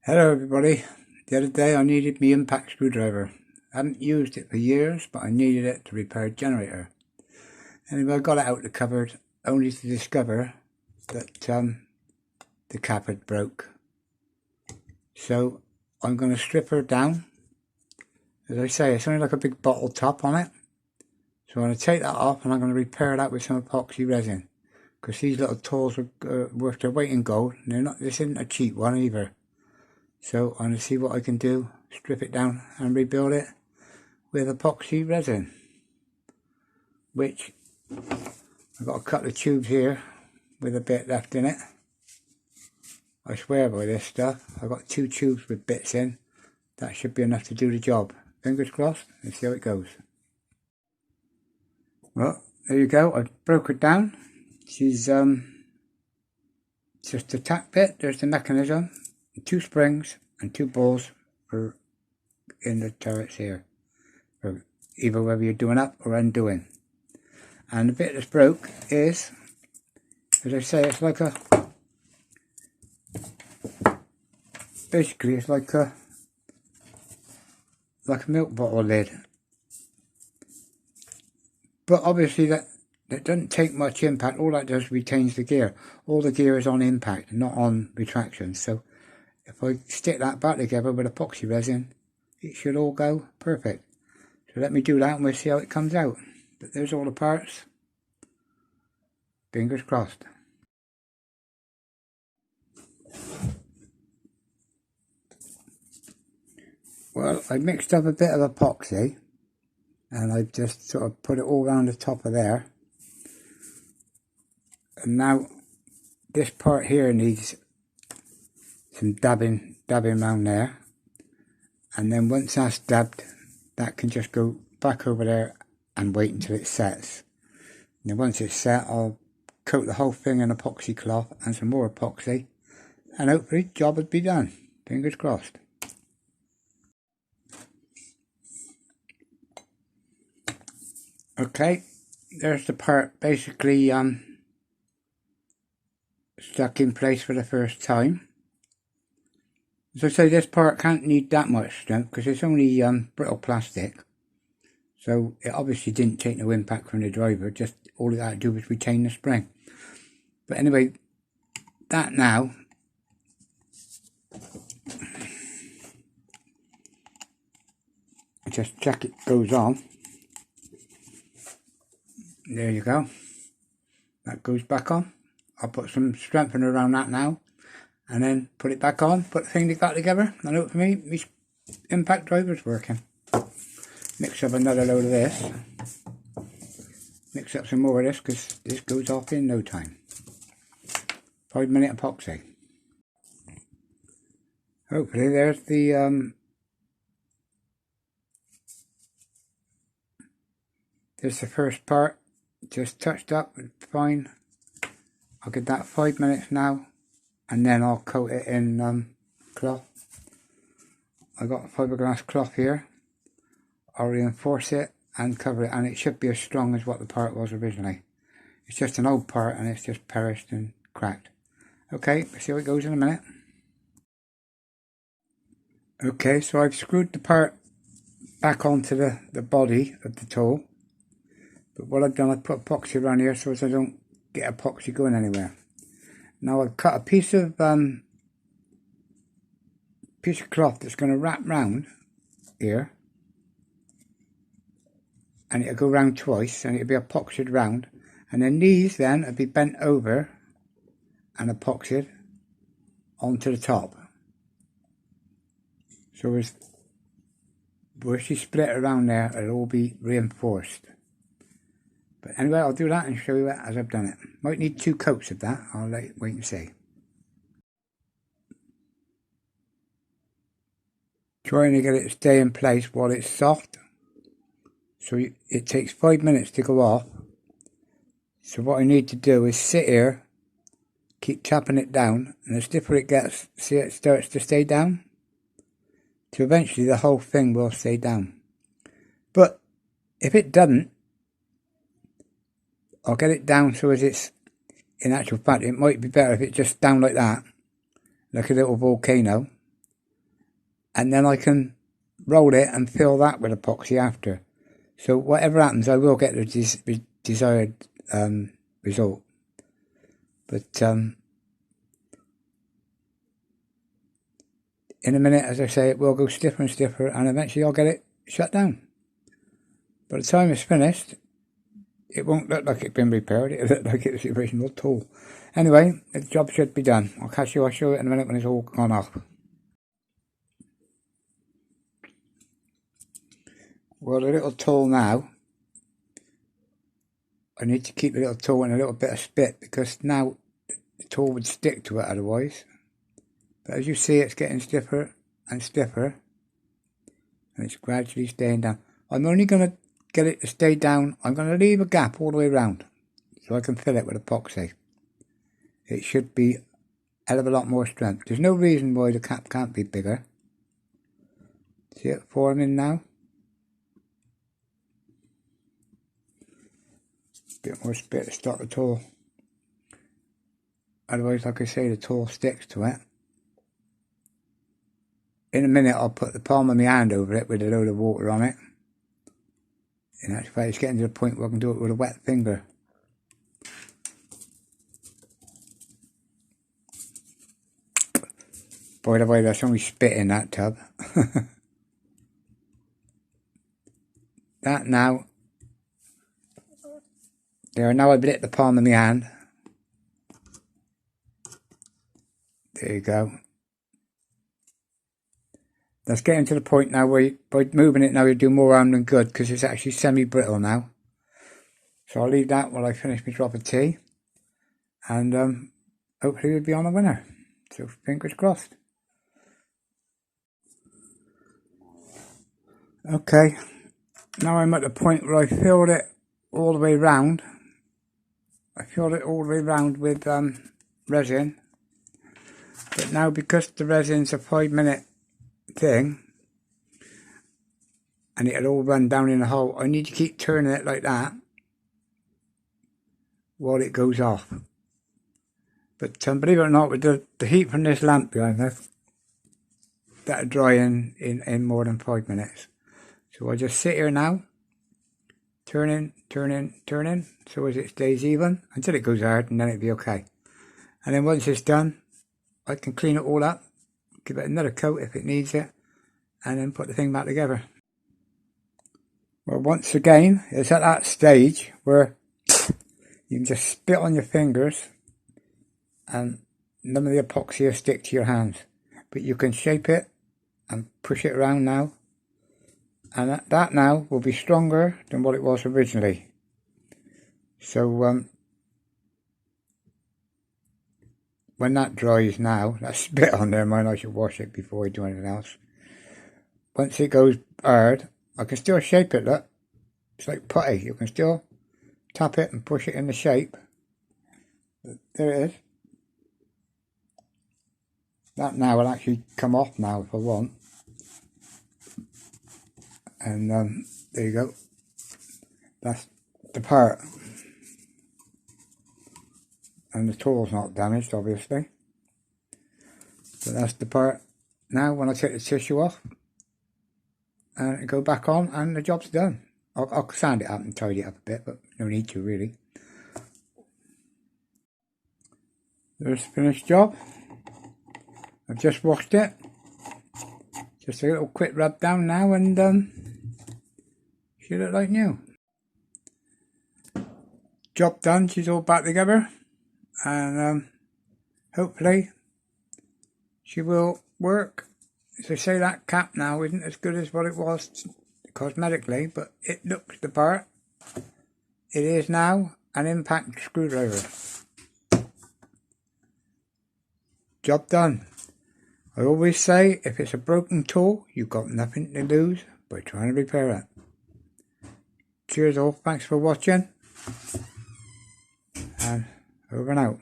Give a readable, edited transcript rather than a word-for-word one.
Hello everybody. The other day I needed my impact screwdriver. I hadn't used it for years, but I needed it to repair a generator. Anyway, I got it out of the cupboard only to discover that the cap had broke. So I'm going to strip her down. As I say, it's only like a big bottle top on it. So I'm going to take that off and I'm going to repair that with some epoxy resin. Because these little tools are worth their weight in gold. And this isn't a cheap one either. So I'm going to see what I can do, strip it down and rebuild it with epoxy resin. Which, I've got a couple of tubes here with a bit left in it. I swear by this stuff. I've got 2 tubes with bits in. That should be enough to do the job. Fingers crossed, let's see how it goes. Well, there you go, I broke it down. She's just a tack bit, there's the mechanism. 2 springs and 2 balls for in the turrets here, for either whether you're doing up or undoing. And the bit that's broke is, as I say, it's like basically it's like a milk bottle lid. But obviously that doesn't take much impact. All that does retains the gear. All the gear is on impact, not on retraction. So if I stick that back together with epoxy resin, it should all go perfect. So let me do that and we'll see how it comes out. But there's all the parts. Fingers crossed. Well, I mixed up a bit of epoxy and I just sort of put it all around the top of there. And now this part here needs some dabbing around there, and then once that's dabbed, that can just go back over there and wait until it sets. And then once it's set, I'll coat the whole thing in epoxy cloth and some more epoxy, and hopefully the job would be done. Fingers crossed. Okay, there's the part basically stuck in place for the first time. As I say, this part can't need that much strength because it's only brittle plastic. So it obviously didn't take no impact from the driver, just all it had to do was retain the spring. But anyway, that now, just check it goes on. There you go. That goes back on. I'll put some strengthener around that now. And then put it back on, put the thing back together, and hopefully my impact driver's working. Mix up another load of this. Mix up some more of this, because this goes off in no time. 5-minute epoxy. Hopefully there's the there's the first part, just touched up, fine. I'll give that 5 minutes now. And then I'll coat it in cloth. I got a fiberglass cloth here. I'll reinforce it and cover it, and it should be as strong as what the part was originally. It's just an old part and it's just perished and cracked. Okay, let's see how it goes in a minute. Okay, so I've screwed the part back onto the body of the tool. But what I've done, I put epoxy around here so as I don't get epoxy going anywhere. Now I've cut a piece of cloth that's going to wrap round here, and it'll go round twice, and it'll be epoxied round, and then these then will be bent over and epoxied onto the top. So as where she split around there, it'll all be reinforced. But anyway, I'll do that and show you as I've done it. Might need 2 coats of that. I'll wait and see. Trying to get it to stay in place while it's soft. So it takes 5 minutes to go off. So what I need to do is sit here, keep tapping it down, and the stiffer it gets, see it starts to stay down. So eventually the whole thing will stay down. But if it doesn't, I'll get it down so as it's, in actual fact, it might be better if it's just down like that, like a little volcano. and then I can roll it and fill that with epoxy after. So whatever happens, I will get the desired result. But in a minute, as I say, it will go stiffer and stiffer, and eventually I'll get it shut down. By the time it's finished, it won't look like it's been repaired. It'll look like it's the original tool. Anyway, the job should be done. I'll show it in a minute when it's all gone off. Well, the little tool now, I need to keep the little tool in a little bit of spit, because now the tool would stick to it otherwise. But as you see, it's getting stiffer and stiffer, and it's gradually staying down. I'm only going to get it to stay down. I'm going to leave a gap all the way around so I can fill it with epoxy. It should be a hell of a lot more strength. There's no reason why the cap can't be bigger. See it forming now? Bit more spit to stop the tool. Otherwise, like I say, the tool sticks to it. In a minute, I'll put the palm of my hand over it with a load of water on it. In actual fact, it's getting to the point where I can do it with a wet finger. By the way, there's only spit in that tub. That now. There, now I've lit the palm of my hand. There you go. That's getting to the point now where by moving it now you do more harm than good, because it's actually semi-brittle now. So I'll leave that while I finish my drop of tea. And hopefully we'll be on a winner. So fingers crossed. Okay, now I'm at the point where I filled it all the way round. I filled it all the way round with resin. But now, because the resin's a 5-minute thing, and it'll all run down in the hole, I need to keep turning it like that while it goes off. But believe it or not, with the heat from this lamp behind me, that'll dry in more than 5 minutes. So I just sit here now, turning, so as it stays even, until it goes hard, and then it'll be okay. And then once it's done, I can clean it all up, give it another coat if it needs it, and then put the thing back together. Well, once again, it's at that stage where you can just spit on your fingers and none of the epoxy will stick to your hands. But you can shape it and push it around now, and that now will be stronger than what it was originally. So when that dries now, that spit on there, I should wash it before I do anything else. Once it goes hard, I can still shape it, look. It's like putty. You can still tap it and push it in the shape. But there it is. That now will actually come off now if I want. And there you go. That's the part. And the tool's not damaged, obviously. But that's the part. Now, when I take the tissue off and go back on, and the job's done. I'll sand it up and tidy it up a bit, but no need to really. There's the finished job. I've just washed it. Just a little quick rub down now, and should look like new. Job done. She's all back together, and hopefully she will work. As I say, that cap now isn't as good as what it was cosmetically, but it looks the part. It is now an impact screwdriver. Job done. I always say, if it's a broken tool, you've got nothing to lose by trying to repair it. Cheers all, thanks for watching, and over and out.